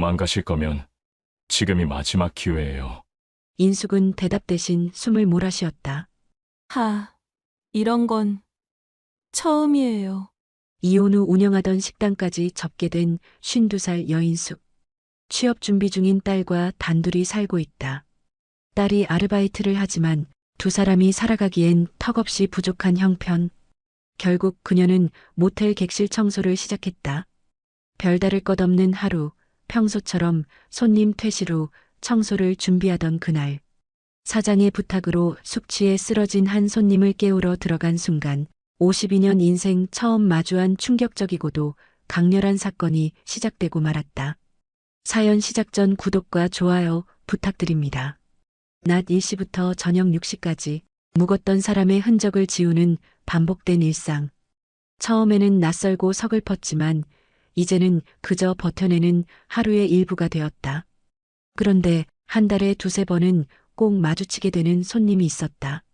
도망가실 거면 지금이 마지막 기회예요. 인숙은 대답 대신 숨을 몰아쉬었다. 이런 건 처음이에요. 이혼 후 운영하던 식당까지 접게 된 52살 여인숙. 취업 준비 중인 딸과 단둘이 살고 있다. 딸이 아르바이트를 하지만 두 사람이 살아가기엔 턱없이 부족한 형편. 결국 그녀는 모텔 객실 청소를 시작했다. 별다를 것 없는 하루, 평소처럼 손님 퇴실 후 청소를 준비하던 그날. 사장의 부탁으로 숙취에 쓰러진 한 손님을 깨우러 들어간 순간 52년 인생 처음 마주한 충격적이고도 강렬한 사건이 시작되고 말았다. 사연 시작 전 구독과 좋아요 부탁드립니다. 낮 1시부터 저녁 6시까지 묵었던 사람의 흔적을 지우는 반복된 일상. 처음에는 낯설고 서글펐지만 이제는 그저 버텨내는 하루의 일부가 되었다. 그런데 한 달에 두세 번은 꼭 마주치게 되는 손님이 있었다.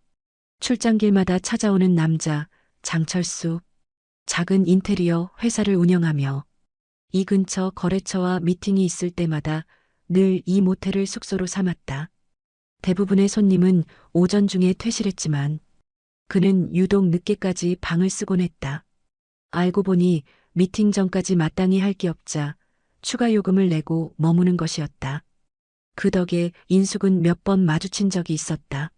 출장길마다 찾아오는 남자, 장철수. 작은 인테리어 회사를 운영하며 이 근처 거래처와 미팅이 있을 때마다 늘 이 모텔을 숙소로 삼았다. 대부분의 손님은 오전 중에 퇴실했지만 그는 유독 늦게까지 방을 쓰곤 했다. 알고 보니 미팅 전까지 마땅히 할 게 없자 추가 요금을 내고 머무는 것이었다. 그 덕에 인숙은 몇 번 마주친 적이 있었다.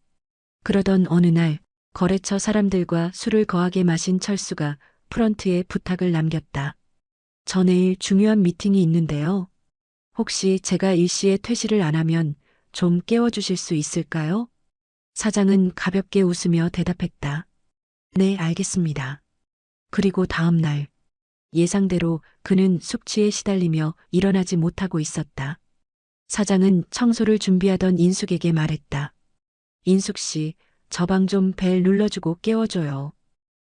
그러던 어느 날 거래처 사람들과 술을 거하게 마신 철수가 프런트에 부탁을 남겼다. 저 내일 중요한 미팅이 있는데요. 혹시 제가 일시에 퇴실을 안 하면 좀 깨워주실 수 있을까요? 사장은 가볍게 웃으며 대답했다. 네, 알겠습니다. 그리고 다음 날 예상대로 그는 숙취에 시달리며 일어나지 못하고 있었다. 사장은 청소를 준비하던 인숙에게 말했다. 인숙 씨, 저 방 좀 벨 눌러주고 깨워줘요.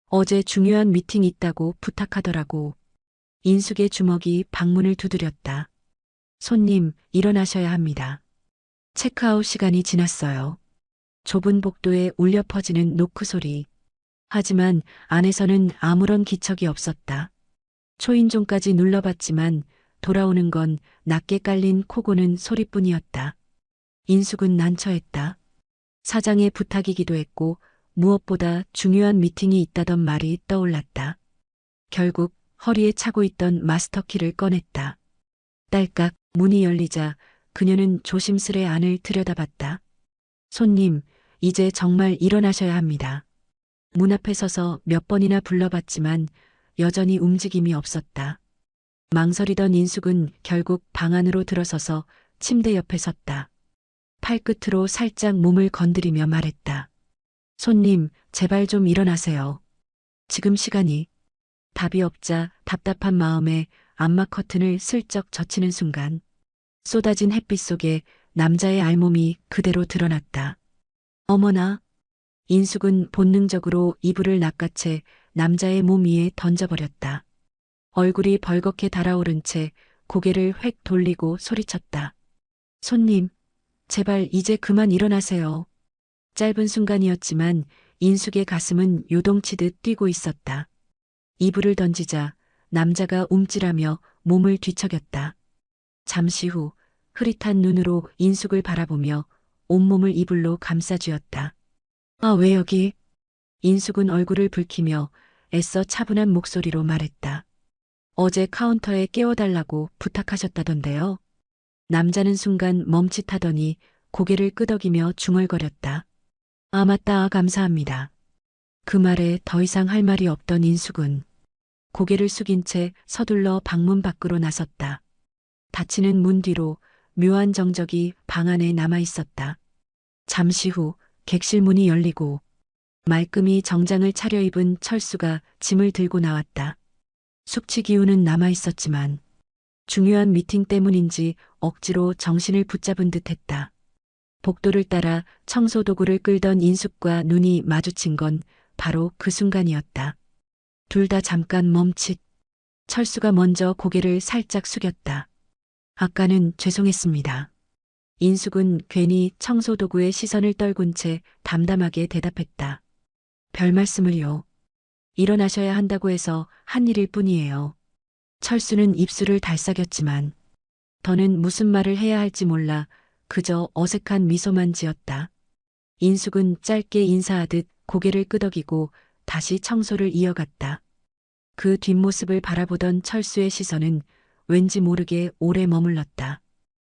어제 중요한 미팅 있다고 부탁하더라고. 인숙의 주먹이 방문을 두드렸다. 손님, 일어나셔야 합니다. 체크아웃 시간이 지났어요. 좁은 복도에 울려 퍼지는 노크 소리. 하지만 안에서는 아무런 기척이 없었다. 초인종까지 눌러봤지만 돌아오는 건 낮게 깔린 코 고는 소리뿐이었다. 인숙은 난처했다. 사장의 부탁이기도 했고 무엇보다 중요한 미팅이 있다던 말이 떠올랐다. 결국 허리에 차고 있던 마스터키를 꺼냈다. 딸깍 문이 열리자 그녀는 조심스레 안을 들여다봤다. 손님, 이제 정말 일어나셔야 합니다. 문 앞에 서서 몇 번이나 불러봤지만 여전히 움직임이 없었다. 망설이던 인숙은 결국 방 안으로 들어서서 침대 옆에 섰다. 팔끝으로 살짝 몸을 건드리며 말했다. 손님, 제발 좀 일어나세요. 지금 시간이. 답이 없자 답답한 마음에 암막 커튼을 슬쩍 젖히는 순간 쏟아진 햇빛 속에 남자의 알몸이 그대로 드러났다. 어머나. 인숙은 본능적으로 이불을 낚아채 남자의 몸 위에 던져버렸다. 얼굴이 벌겋게 달아오른 채 고개를 획 돌리고 소리쳤다. 손님, 제발 이제 그만 일어나세요. 짧은 순간이었지만 인숙의 가슴은 요동치듯 뛰고 있었다. 이불을 던지자 남자가 움찔하며 몸을 뒤척였다. 잠시 후 흐릿한 눈으로 인숙을 바라보며 온몸을 이불로 감싸쥐었다. 아, 왜 여기? 인숙은 얼굴을 붉히며 애써 차분한 목소리로 말했다. 어제 카운터에 깨워달라고 부탁하셨다던데요. 남자는 순간 멈칫하더니 고개를 끄덕이며 중얼거렸다. 아, 맞다, 감사합니다. 그 말에 더 이상 할 말이 없던 인숙은 고개를 숙인 채 서둘러 방문 밖으로 나섰다. 닫히는 문 뒤로 묘한 정적이 방 안에 남아 있었다. 잠시 후 객실 문이 열리고 말끔히 정장을 차려입은 철수가 짐을 들고 나왔다. 숙취 기운은 남아 있었지만 중요한 미팅 때문인지 억지로 정신을 붙잡은 듯했다. 복도를 따라 청소 도구를 끌던 인숙과 눈이 마주친 건 바로 그 순간이었다. 둘 다 잠깐 멈칫. 철수가 먼저 고개를 살짝 숙였다. 아까는 죄송했습니다. 인숙은 괜히 청소 도구의 시선을 떨군 채 담담하게 대답했다. 별 말씀을요. 일어나셔야 한다고 해서 한 일일 뿐이에요. 철수는 입술을 달싹였지만 더는 무슨 말을 해야 할지 몰라 그저 어색한 미소만 지었다. 인숙은 짧게 인사하듯 고개를 끄덕이고 다시 청소를 이어갔다. 그 뒷모습을 바라보던 철수의 시선은 왠지 모르게 오래 머물렀다.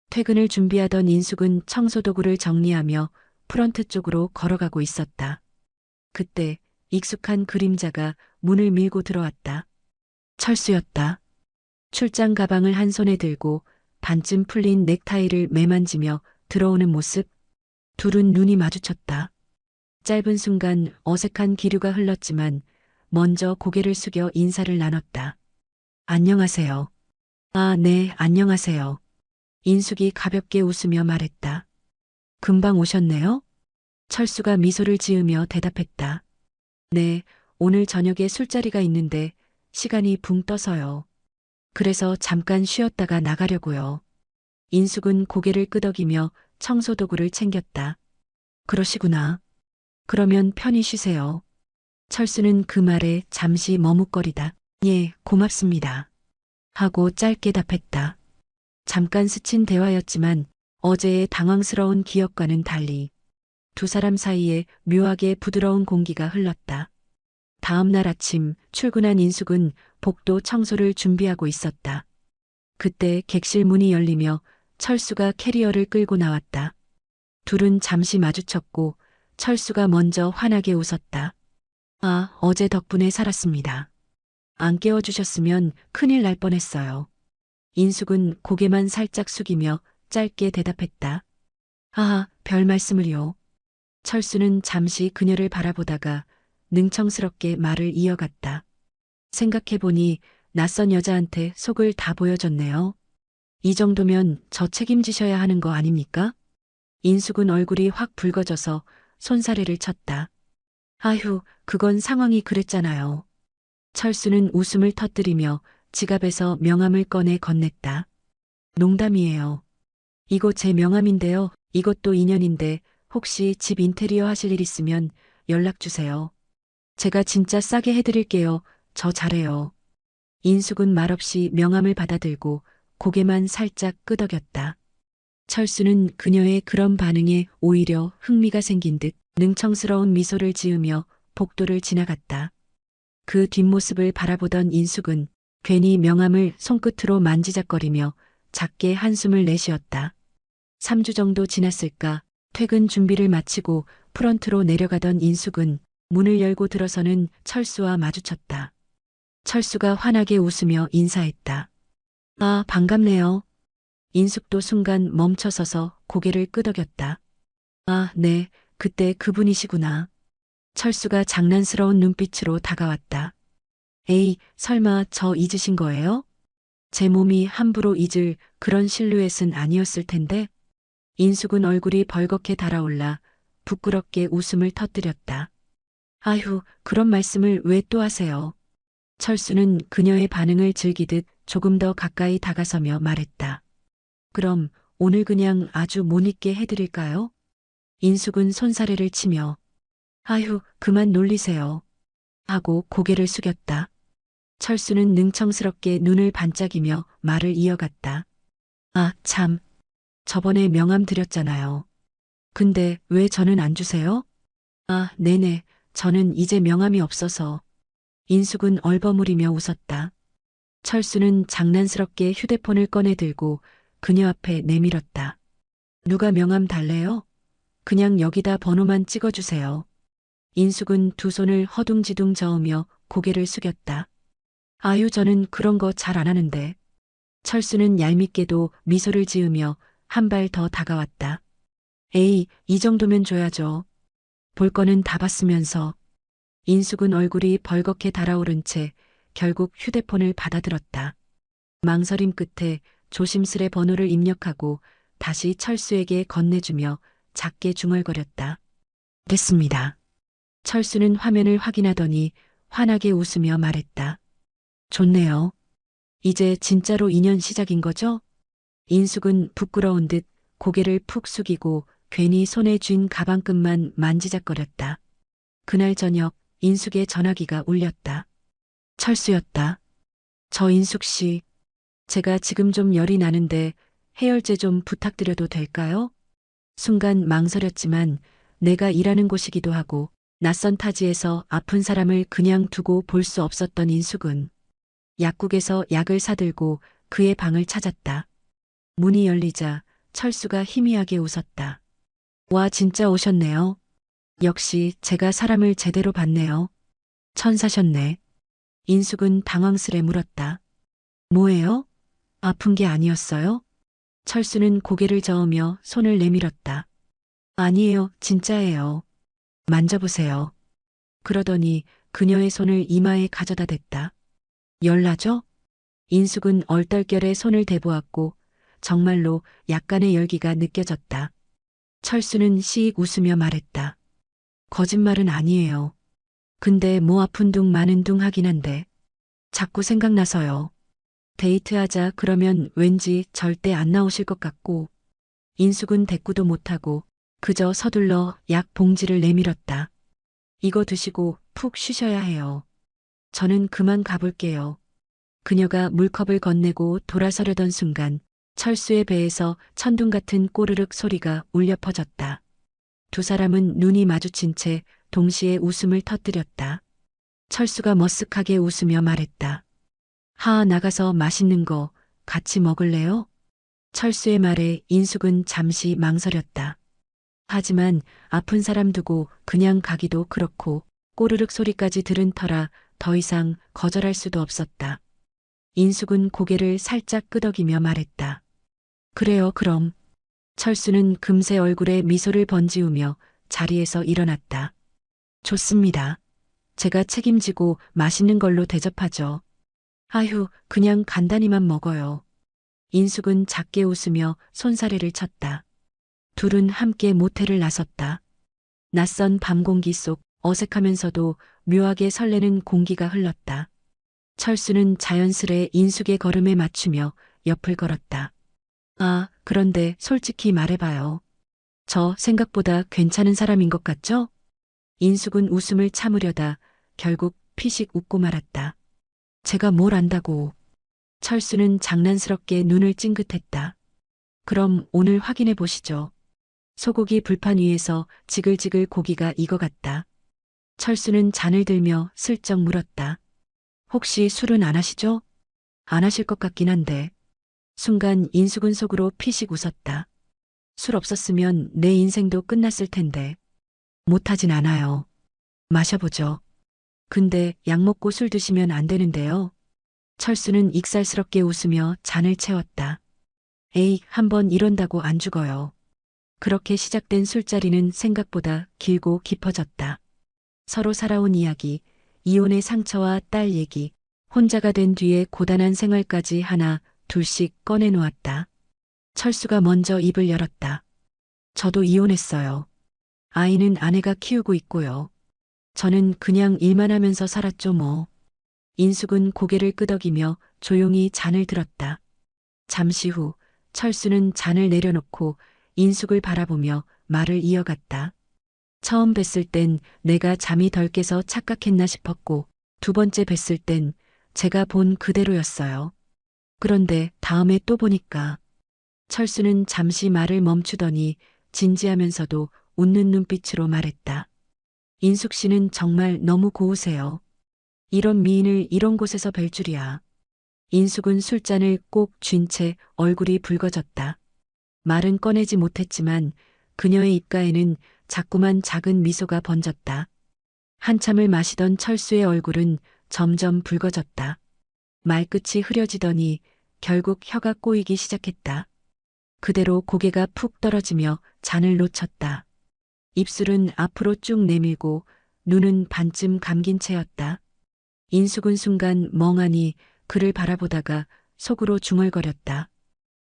퇴근을 준비하던 인숙은 청소 도구를 정리하며 프런트 쪽으로 걸어가고 있었다. 그때 익숙한 그림자가 문을 밀고 들어왔다. 철수였다. 출장 가방을 한 손에 들고 반쯤 풀린 넥타이를 매만지며 들어오는 모습. 둘은 눈이 마주쳤다. 짧은 순간 어색한 기류가 흘렀지만 먼저 고개를 숙여 인사를 나눴다. 안녕하세요. 아, 네, 안녕하세요. 인숙이 가볍게 웃으며 말했다. 금방 오셨네요? 철수가 미소를 지으며 대답했다. 네, 오늘 저녁에 술자리가 있는데 시간이 붕 떠서요. 그래서 잠깐 쉬었다가 나가려고요. 인숙은 고개를 끄덕이며 청소도구를 챙겼다. 그러시구나. 그러면 편히 쉬세요. 철수는 그 말에 잠시 머뭇거리다. 예, 고맙습니다. 하고 짧게 답했다. 잠깐 스친 대화였지만 어제의 당황스러운 기억과는 달리 두 사람 사이에 묘하게 부드러운 공기가 흘렀다. 다음 날 아침 출근한 인숙은 복도 청소를 준비하고 있었다. 그때 객실 문이 열리며 철수가 캐리어를 끌고 나왔다. 둘은 잠시 마주쳤고 철수가 먼저 환하게 웃었다. 아, 어제 덕분에 살았습니다. 안 깨워주셨으면 큰일 날 뻔했어요. 인숙은 고개만 살짝 숙이며 짧게 대답했다. 아, 별 말씀을요. 철수는 잠시 그녀를 바라보다가 능청스럽게 말을 이어갔다. 생각해보니 낯선 여자한테 속을 다 보여줬네요. 이 정도면 저 책임지셔야 하는 거 아닙니까? 인숙은 얼굴이 확 붉어져서 손사래를 쳤다. 아휴, 그건 상황이 그랬잖아요. 철수는 웃음을 터뜨리며 지갑에서 명함을 꺼내 건넸다. 농담이에요. 이거 제 명함인데요. 이것도 인연인데 혹시 집 인테리어 하실 일 있으면 연락 주세요. 제가 진짜 싸게 해드릴게요. 저 잘해요. 인숙은 말없이 명함을 받아들고 고개만 살짝 끄덕였다. 철수는 그녀의 그런 반응에 오히려 흥미가 생긴 듯 능청스러운 미소를 지으며 복도를 지나갔다. 그 뒷모습을 바라보던 인숙은 괜히 명함을 손끝으로 만지작거리며 작게 한숨을 내쉬었다. 3주 정도 지났을까 퇴근 준비를 마치고 프런트로 내려가던 인숙은 문을 열고 들어서는 철수와 마주쳤다. 철수가 환하게 웃으며 인사했다. 아, 반갑네요. 인숙도 순간 멈춰서서 고개를 끄덕였다. 아, 네, 그때 그분이시구나. 철수가 장난스러운 눈빛으로 다가왔다. 에이, 설마 저 잊으신 거예요? 제 몸이 함부로 잊을 그런 실루엣은 아니었을 텐데. 인숙은 얼굴이 벌겋게 달아올라 부끄럽게 웃음을 터뜨렸다. 아휴, 그런 말씀을 왜 또 하세요? 철수는 그녀의 반응을 즐기듯 조금 더 가까이 다가서며 말했다. 그럼 오늘 그냥 아주 못 잊게 해드릴까요? 인숙은 손사래를 치며 아휴, 그만 놀리세요. 하고 고개를 숙였다. 철수는 능청스럽게 눈을 반짝이며 말을 이어갔다. 아, 참. 저번에 명함 드렸잖아요. 근데 왜 저는 안 주세요? 아, 네네. 저는 이제 명함이 없어서. 인숙은 얼버무리며 웃었다. 철수는 장난스럽게 휴대폰을 꺼내 들고 그녀 앞에 내밀었다. 누가 명함 달래요? 그냥 여기다 번호만 찍어주세요. 인숙은 두 손을 허둥지둥 저으며 고개를 숙였다. 아유, 저는 그런 거 잘 안 하는데. 철수는 얄밉게도 미소를 지으며 한 발 더 다가왔다. 에이, 이 정도면 줘야죠. 볼 거는 다 봤으면서. 인숙은 얼굴이 벌겋게 달아오른 채 결국 휴대폰을 받아들었다. 망설임 끝에 조심스레 번호를 입력하고 다시 철수에게 건네주며 작게 중얼거렸다. 됐습니다. 철수는 화면을 확인하더니 환하게 웃으며 말했다. 좋네요. 이제 진짜로 인연 시작인 거죠? 인숙은 부끄러운 듯 고개를 푹 숙이고 괜히 손에 쥔 가방끈만 만지작거렸다. 그날 저녁 인숙의 전화기가 울렸다. 철수였다. 저 인숙 씨, 제가 지금 좀 열이 나는데 해열제 좀 부탁드려도 될까요? 순간 망설였지만 내가 일하는 곳이기도 하고 낯선 타지에서 아픈 사람을 그냥 두고 볼 수 없었던 인숙은 약국에서 약을 사들고 그의 방을 찾았다. 문이 열리자 철수가 희미하게 웃었다. 와, 진짜 오셨네요. 역시 제가 사람을 제대로 봤네요. 천사셨네. 인숙은 당황스레 물었다. 뭐예요? 아픈 게 아니었어요? 철수는 고개를 저으며 손을 내밀었다. 아니에요, 진짜예요. 만져보세요. 그러더니 그녀의 손을 이마에 가져다 댔다. 열나죠? 인숙은 얼떨결에 손을 대보았고 정말로 약간의 열기가 느껴졌다. 철수는 씩 웃으며 말했다. 거짓말은 아니에요. 근데 뭐 아픈 둥 마는 둥 하긴 한데 자꾸 생각나서요. 데이트하자 그러면 왠지 절대 안 나오실 것 같고. 인숙은 대꾸도 못하고 그저 서둘러 약 봉지를 내밀었다. 이거 드시고 푹 쉬셔야 해요. 저는 그만 가볼게요. 그녀가 물컵을 건네고 돌아서려던 순간 철수의 배에서 천둥 같은 꼬르륵 소리가 울려 퍼졌다. 두 사람은 눈이 마주친 채 동시에 웃음을 터뜨렸다. 철수가 머쓱하게 웃으며 말했다. 나가서 맛있는 거 같이 먹을래요? 철수의 말에 인숙은 잠시 망설였다. 하지만 아픈 사람 두고 그냥 가기도 그렇고 꼬르륵 소리까지 들은 터라 더 이상 거절할 수도 없었다. 인숙은 고개를 살짝 끄덕이며 말했다. 그래요, 그럼. 철수는 금세 얼굴에 미소를 번지우며 자리에서 일어났다. 좋습니다. 제가 책임지고 맛있는 걸로 대접하죠. 아휴, 그냥 간단히만 먹어요. 인숙은 작게 웃으며 손사래를 쳤다. 둘은 함께 모텔을 나섰다. 낯선 밤 공기 속 어색하면서도 묘하게 설레는 공기가 흘렀다. 철수는 자연스레 인숙의 걸음에 맞추며 옆을 걸었다. 그런데 솔직히 말해봐요. 저 생각보다 괜찮은 사람인 것 같죠? 인숙은 웃음을 참으려다 결국 피식 웃고 말았다. 제가 뭘 안다고. 철수는 장난스럽게 눈을 찡긋했다. 그럼 오늘 확인해 보시죠. 소고기 불판 위에서 지글지글 고기가 익어갔다. 철수는 잔을 들며 슬쩍 물었다. 혹시 술은 안 하시죠? 안 하실 것 같긴 한데. 순간 인숙은 속으로 피식 웃었다. 술 없었으면 내 인생도 끝났을 텐데. 못하진 않아요. 마셔보죠. 근데 약 먹고 술 드시면 안 되는데요. 철수는 익살스럽게 웃으며 잔을 채웠다. 에이, 한번 이런다고 안 죽어요. 그렇게 시작된 술자리는 생각보다 길고 깊어졌다. 서로 살아온 이야기, 이혼의 상처와 딸 얘기, 혼자가 된 뒤에 고단한 생활까지 하나, 둘씩 꺼내놓았다. 철수가 먼저 입을 열었다. 저도 이혼했어요. 아이는 아내가 키우고 있고요. 저는 그냥 일만 하면서 살았죠 뭐. 인숙은 고개를 끄덕이며 조용히 잔을 들었다. 잠시 후 철수는 잔을 내려놓고 인숙을 바라보며 말을 이어갔다. 처음 뵀을 땐 내가 잠이 덜 깨서 착각했나 싶었고 두 번째 뵀을 땐 제가 본 그대로였어요. 그런데 다음에 또 보니까. 철수는 잠시 말을 멈추더니 진지하면서도 웃는 눈빛으로 말했다. 인숙 씨는 정말 너무 고우세요. 이런 미인을 이런 곳에서 뵐 줄이야. 인숙은 술잔을 꼭 쥔 채 얼굴이 붉어졌다. 말은 꺼내지 못했지만 그녀의 입가에는 자꾸만 작은 미소가 번졌다. 한참을 마시던 철수의 얼굴은 점점 붉어졌다. 말끝이 흐려지더니 결국 혀가 꼬이기 시작했다. 그대로 고개가 푹 떨어지며 잔을 놓쳤다. 입술은 앞으로 쭉 내밀고 눈은 반쯤 감긴 채였다. 인숙은 순간 멍하니 그를 바라보다가 속으로 중얼거렸다.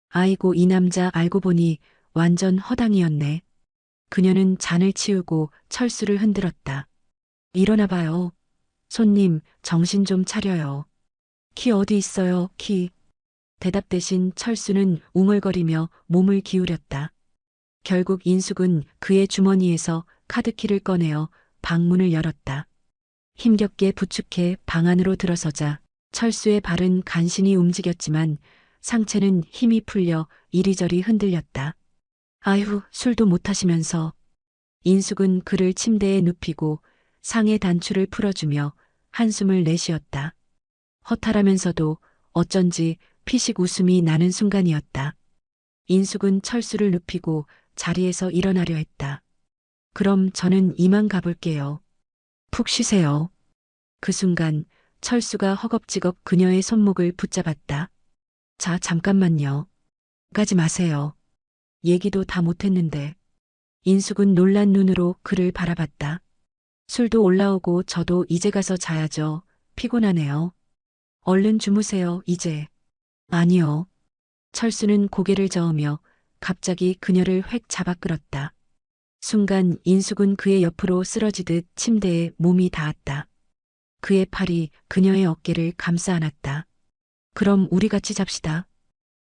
아이고, 이 남자 알고 보니 완전 허당이었네. 그녀는 잔을 치우고 철수를 흔들었다. 일어나 봐요. 손님, 정신 좀 차려요. 키 어디 있어요, 키. 대답 대신 철수는 웅얼거리며 몸을 기울였다. 결국 인숙은 그의 주머니에서 카드키를 꺼내어 방문을 열었다. 힘겹게 부축해 방 안으로 들어서자 철수의 발은 간신히 움직였지만 상체는 힘이 풀려 이리저리 흔들렸다. 아휴, 술도 못 하시면서. 인숙은 그를 침대에 눕히고 상의 단추를 풀어주며 한숨을 내쉬었다. 허탈하면서도 어쩐지 피식 웃음이 나는 순간이었다. 인숙은 철수를 눕히고 자리에서 일어나려 했다. 그럼 저는 이만 가볼게요. 푹 쉬세요. 그 순간 철수가 허겁지겁 그녀의 손목을 붙잡았다. 자, 잠깐만요. 가지 마세요. 얘기도 다 못했는데. 인숙은 놀란 눈으로 그를 바라봤다. 술도 올라오고 저도 이제 가서 자야죠. 피곤하네요. 얼른 주무세요, 이제. 아니요. 철수는 고개를 저으며 갑자기 그녀를 획 잡아 끌었다. 순간 인숙은 그의 옆으로 쓰러지듯 침대에 몸이 닿았다. 그의 팔이 그녀의 어깨를 감싸 안았다. 그럼 우리 같이 잡시다.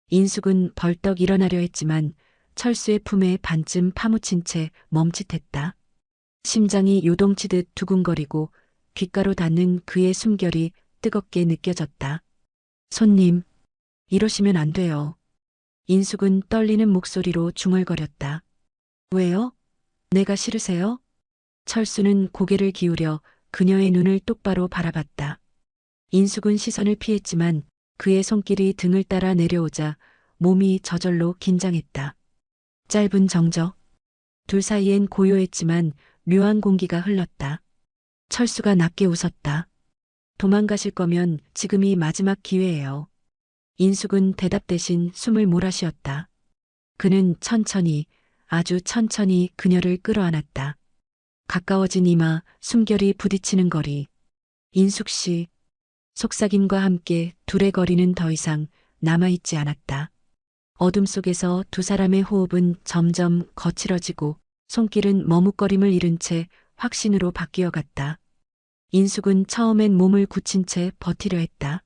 인숙은 벌떡 일어나려 했지만 철수의 품에 반쯤 파묻힌 채 멈칫했다. 심장이 요동치듯 두근거리고 귓가로 닿는 그의 숨결이 뜨겁게 느껴졌다. 손님, 이러시면 안 돼요. 인숙은 떨리는 목소리로 중얼거렸다. 왜요? 내가 싫으세요? 철수는 고개를 기울여 그녀의 눈을 똑바로 바라봤다. 인숙은 시선을 피했지만 그의 손길이 등을 따라 내려오자 몸이 저절로 긴장했다. 짧은 정적. 둘 사이엔 고요했지만 묘한 공기가 흘렀다. 철수가 낮게 웃었다. 도망가실 거면 지금이 마지막 기회예요. 인숙은 대답 대신 숨을 몰아쉬었다. 그는 천천히, 아주 천천히 그녀를 끌어안았다. 가까워진 이마, 숨결이 부딪히는 거리. 인숙 씨. 속삭임과 함께 둘의 거리는 더 이상 남아있지 않았다. 어둠 속에서 두 사람의 호흡은 점점 거칠어지고 손길은 머뭇거림을 잃은 채 확신으로 바뀌어갔다. 인숙은 처음엔 몸을 굳힌 채 버티려 했다.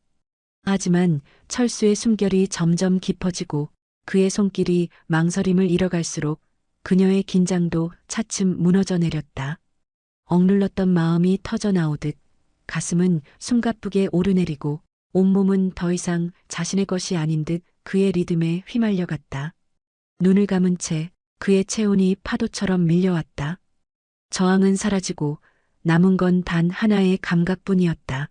하지만 철수의 숨결이 점점 깊어지고 그의 손길이 망설임을 잃어갈수록 그녀의 긴장도 차츰 무너져 내렸다. 억눌렀던 마음이 터져나오듯 가슴은 숨가쁘게 오르내리고 온몸은 더 이상 자신의 것이 아닌 듯 그의 리듬에 휘말려갔다. 눈을 감은 채 그의 체온이 파도처럼 밀려왔다. 저항은 사라지고 남은 건 단 하나의 감각뿐이었다.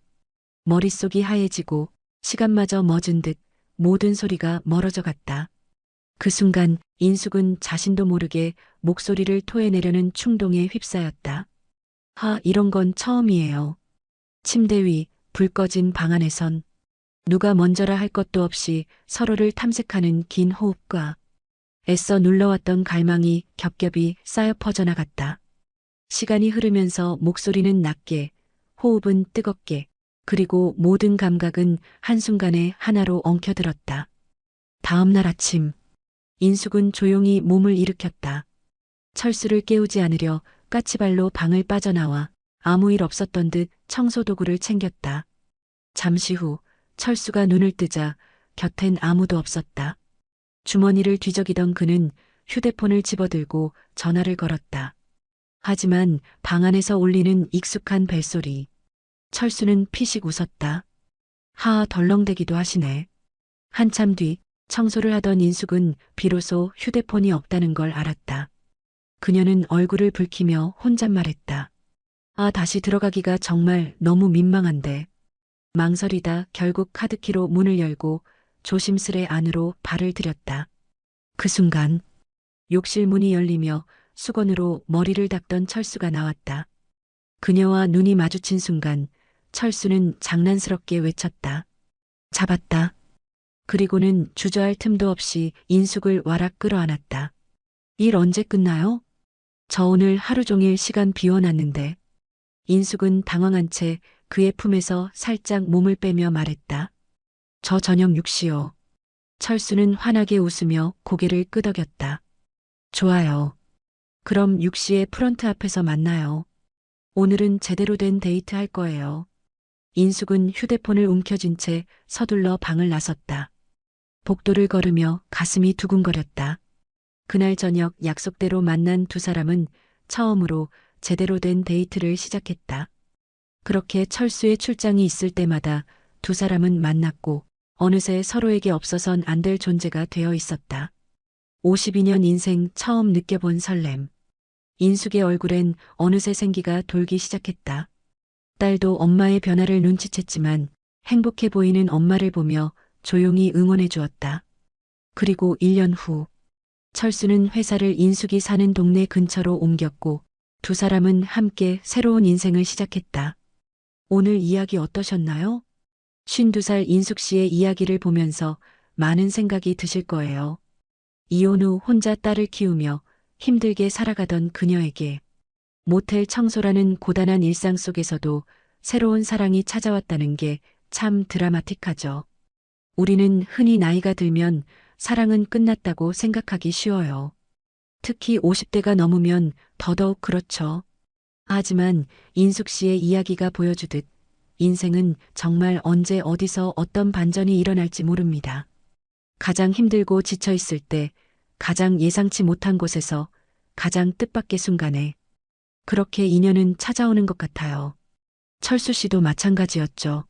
머릿속이 하얘지고 시간마저 멎은 듯 모든 소리가 멀어져 갔다. 그 순간 인숙은 자신도 모르게 목소리를 토해내려는 충동에 휩싸였다. 이런 건 처음이에요. 침대 위, 불 꺼진 방 안에선 누가 먼저라 할 것도 없이 서로를 탐색하는 긴 호흡과 애써 눌러왔던 갈망이 겹겹이 쌓여 퍼져나갔다. 시간이 흐르면서 목소리는 낮게, 호흡은 뜨겁게, 그리고 모든 감각은 한순간에 하나로 엉켜들었다. 다음 날 아침, 인숙은 조용히 몸을 일으켰다. 철수를 깨우지 않으려 까치발로 방을 빠져나와 아무 일 없었던 듯 청소도구를 챙겼다. 잠시 후 철수가 눈을 뜨자 곁엔 아무도 없었다. 주머니를 뒤적이던 그는 휴대폰을 집어들고 전화를 걸었다. 하지만 방 안에서 울리는 익숙한 벨소리. 철수는 피식 웃었다. 덜렁대기도 하시네. 한참 뒤 청소를 하던 인숙은 비로소 휴대폰이 없다는 걸 알았다. 그녀는 얼굴을 붉히며 혼잣말했다. 다시 들어가기가 정말 너무 민망한데. 망설이다 결국 카드키로 문을 열고 조심스레 안으로 발을 들였다. 그 순간 욕실 문이 열리며 수건으로 머리를 닦던 철수가 나왔다. 그녀와 눈이 마주친 순간 철수는 장난스럽게 외쳤다. 잡았다. 그리고는 주저할 틈도 없이 인숙을 와락 끌어안았다. 일 언제 끝나요? 저 오늘 하루 종일 시간 비워놨는데. 인숙은 당황한 채 그의 품에서 살짝 몸을 빼며 말했다. 저 저녁 6시요. 철수는 환하게 웃으며 고개를 끄덕였다. 좋아요. 그럼 6시에 프런트 앞에서 만나요. 오늘은 제대로 된 데이트 할 거예요. 인숙은 휴대폰을 움켜쥔 채 서둘러 방을 나섰다. 복도를 걸으며 가슴이 두근거렸다. 그날 저녁 약속대로 만난 두 사람은 처음으로 제대로 된 데이트를 시작했다. 그렇게 철수의 출장이 있을 때마다 두 사람은 만났고 어느새 서로에게 없어선 안 될 존재가 되어 있었다. 52년 인생 처음 느껴본 설렘. 인숙의 얼굴엔 어느새 생기가 돌기 시작했다. 딸도 엄마의 변화를 눈치챘지만 행복해 보이는 엄마를 보며 조용히 응원해 주었다. 그리고 1년 후, 철수는 회사를 인숙이 사는 동네 근처로 옮겼고 두 사람은 함께 새로운 인생을 시작했다. 오늘 이야기 어떠셨나요? 52살 인숙 씨의 이야기를 보면서 많은 생각이 드실 거예요. 이혼 후 혼자 딸을 키우며 힘들게 살아가던 그녀에게 모텔 청소라는 고단한 일상 속에서도 새로운 사랑이 찾아왔다는 게 참 드라마틱하죠. 우리는 흔히 나이가 들면 사랑은 끝났다고 생각하기 쉬워요. 특히 50대가 넘으면 더더욱 그렇죠. 하지만 인숙 씨의 이야기가 보여주듯 인생은 정말 언제 어디서 어떤 반전이 일어날지 모릅니다. 가장 힘들고 지쳐 있을 때, 가장 예상치 못한 곳에서 가장 뜻밖의 순간에 그렇게 인연은 찾아오는 것 같아요. 철수 씨도 마찬가지였죠.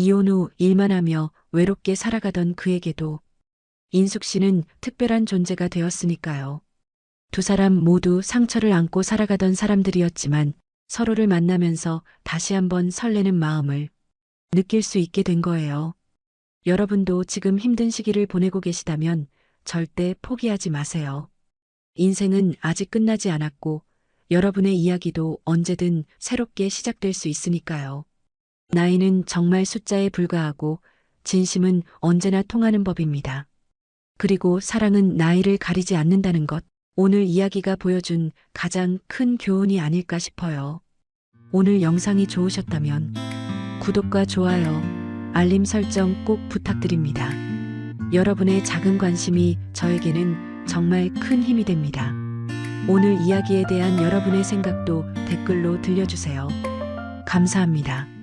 이혼 후 일만 하며 외롭게 살아가던 그에게도 인숙 씨는 특별한 존재가 되었으니까요. 두 사람 모두 상처를 안고 살아가던 사람들이었지만 서로를 만나면서 다시 한번 설레는 마음을 느낄 수 있게 된 거예요. 여러분도 지금 힘든 시기를 보내고 계시다면 절대 포기하지 마세요. 인생은 아직 끝나지 않았고 여러분의 이야기도 언제든 새롭게 시작될 수 있으니까요. 나이는 정말 숫자에 불과하고 진심은 언제나 통하는 법입니다. 그리고 사랑은 나이를 가리지 않는다는 것, 오늘 이야기가 보여준 가장 큰 교훈이 아닐까 싶어요. 오늘 영상이 좋으셨다면 구독과 좋아요, 알림 설정 꼭 부탁드립니다. 여러분의 작은 관심이 저에게는 정말 큰 힘이 됩니다. 오늘 이야기에 대한 여러분의 생각도 댓글로 들려주세요. 감사합니다.